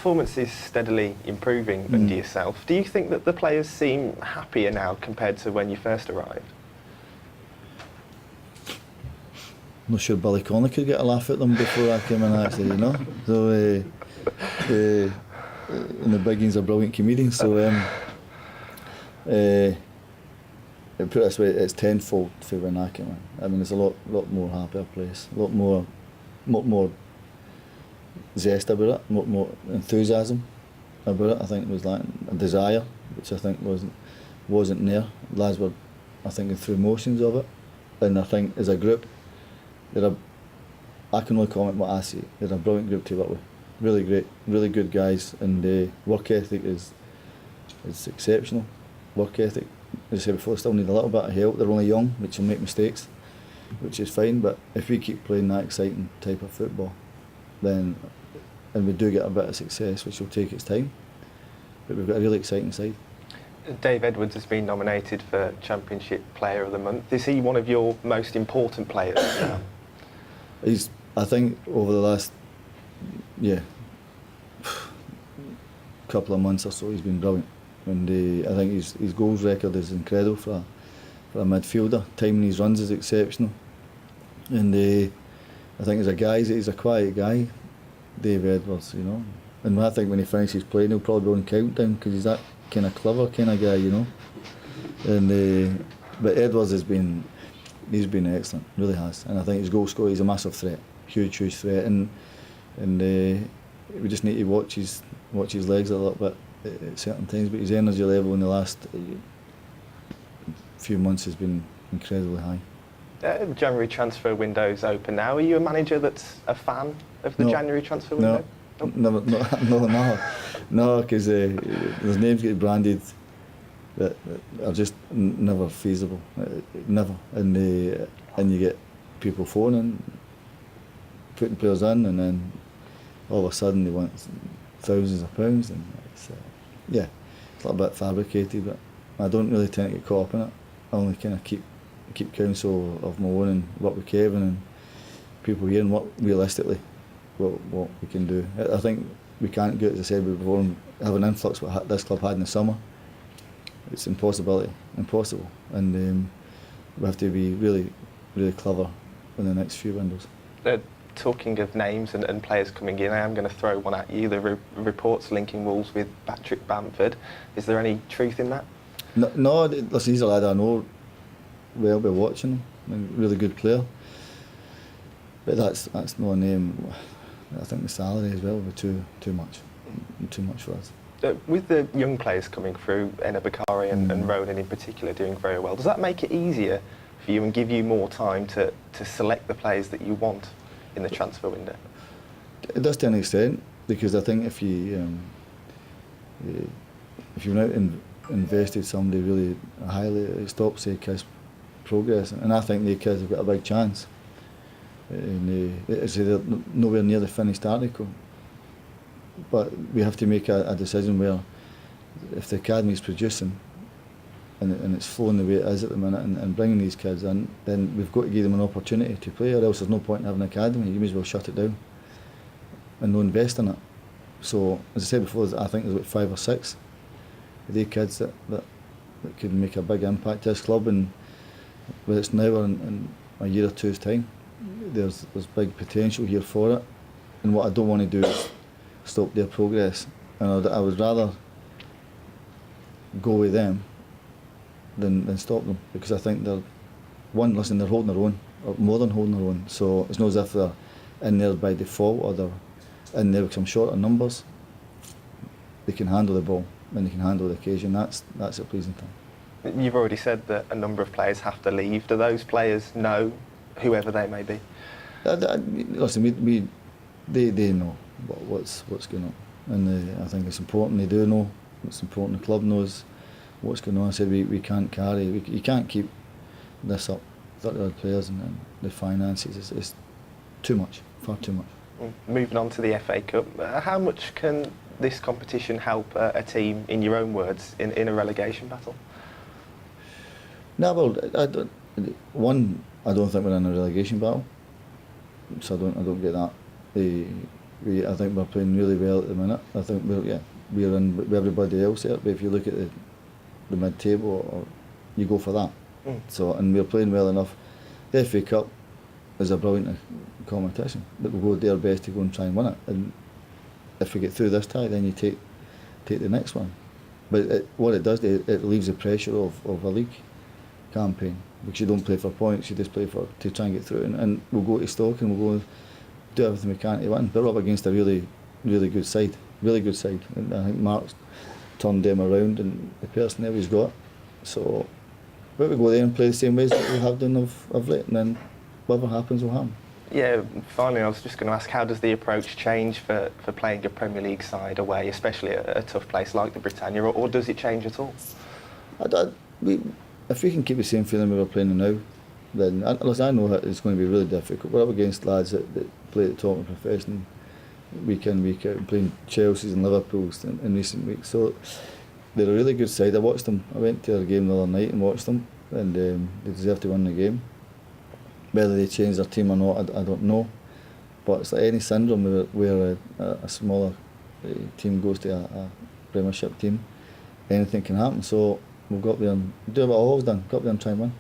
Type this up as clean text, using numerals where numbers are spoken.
performance is steadily improving under yourself. Do you think that the players seem happier now compared to when you first arrived? I'm not sure Billy Connolly could get a laugh at them before I came in, actually, you know. So, and the biggies are brilliant comedians. So, put it this way, it's tenfold for when I came in. I mean, it's a lot more happier place, a lot more zest about it, a lot more enthusiasm about it. I think it was like a desire, which I think wasn't there. Lads were, I think, going through motions of it, and I think as a group, I can only comment what I see. They're a brilliant group to work with, really great, really good guys, and work ethic is exceptional. Work ethic, as I said before, still need a little bit of help. They're only young, which will make mistakes, which is fine. But if we keep playing that exciting type of football, then, and we do get a bit of success, which will take its time, but we've got a really exciting side. Dave Edwards has been nominated for Championship Player of the Month. Is he one of your most important players now? I think over the last couple of months or so, he's been brilliant. And I think his goals record is incredible for a midfielder. Timing his runs is exceptional. And I think as a guy, he's a quiet guy, Dave Edwards, you know. And I think when he finishes playing, he'll probably be on countdown because he's that kind of clever kind of guy, you know. And but Edwards he's been excellent, really has. And I think his goal scorer, he's a massive threat, huge threat. And we just need to watch his legs a little bit at certain times. But his energy level in the last few months has been incredibly high. January transfer window's open now. Are you a manager that's a fan of the January transfer window? No, because there's names get branded that are just never feasible, never. And you get people phoning, putting players in, and then all of a sudden they want thousands of pounds, and it's a little bit fabricated. But I don't really tend to get caught up in it. I only kind of keep counsel of my own and work with Kevin and people here and what realistically what we can do. I think we can't go, as I said before, and have an influx what this club had in the summer. It's impossible, and we have to be really, really clever in the next few windows. Talking of names and players coming in, I am going to throw one at you. The reports linking Wolves with Patrick Bamford. Is there any truth in that? No, listen, he's a lad I know well by watching him. I mean, really good player. But that's not a name. I think the salary as well will be too much for us. With the young players coming through, Enna Bakari and Ronan in particular doing very well, does that make it easier for you and give you more time to select the players that you want in the transfer window? It does to an extent, because I think if you've not invested somebody really highly, it stops the kids' progress, and I think the kids have got a big chance. And they're nowhere near the finished article, but we have to make a decision where if the academy is producing and it's flowing the way it is at the minute and bringing these kids in, then we've got to give them an opportunity to play, or else there's no point in having an academy. You may as well shut it down and no invest in it. So as I said before, I think there's about 5 or 6 of the kids that could make a big impact to this club, and whether it's now or in a year or two's time, there's big potential here for it. And what I don't want to do is stop their progress, and I would rather go with them than stop them, because I think they're holding their own, or more than holding their own. So it's not as if they're in there by default or they're in there because I'm short on numbers. They can handle the ball and they can handle the occasion. That's a pleasing thing. You've already said that a number of players have to leave. Do those players know, whoever they may be? Listen, they know what's going on, and I think it's important they do know. It's important the club knows what's going on. I said you can't keep this up, 30 odd players, and the finances is too much, far too much. Moving on to the FA Cup, how much can this competition help a team, in your own words, in a relegation battle? No, well, I don't think we're in a relegation battle, so I don't get that. I think we're playing really well at the minute. I think we're in with everybody else there. But if you look at the mid-table, or you go for that. So, and we're playing well enough. The FA Cup is a brilliant competition that will go their best to go and try and win it. And if we get through this tie, then you take the next one. But what it does, it relieves the pressure of a league campaign, because you don't play for points, you just play to try and get through. And we'll go to Stoke and we'll go do everything we can to win. They're up against a really, really good side, And I think Mark's turned them around, and the personnel he's got. So, but we go there and play the same ways that we have done of late, and then whatever happens will happen. Yeah, finally, I was just going to ask, how does the approach change for playing a Premier League side away, especially at a tough place like the Britannia, or does it change at all? If we can keep the same feeling we were playing now, then I know that it's going to be really difficult. We're up against lads that play at the top of the profession week in, week out, playing Chelsea's and Liverpool's in recent weeks. So they're a really good side. I watched them. I went to their game the other night and watched them, and they deserve to win the game. Whether they change their team or not, I don't know. But it's like any syndrome where a smaller team goes to a Premiership team. Anything can happen. So we'll go up there and do what I've always done. Go up there and try and win.